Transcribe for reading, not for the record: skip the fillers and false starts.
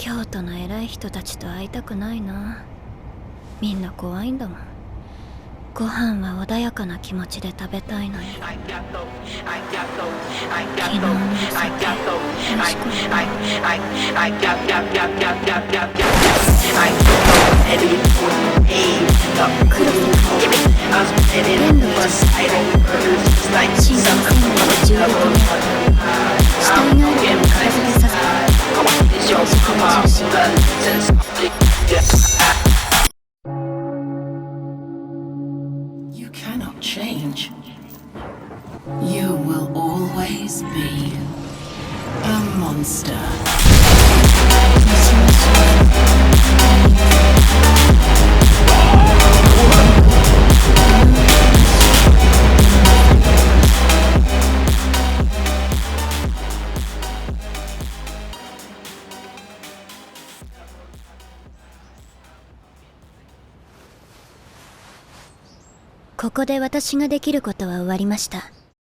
京都の偉い人たちと会いたくないな。みんな怖いんだもん。ご飯は穏やかな気持ちで食べたいのに。昨日のお酒美味しくない。黒瀬限度は新幹線内で銃撃に死体があるから片付けさせた。そこが重心。You cannot change. You will always be a monster. ここで私ができることは終わりました。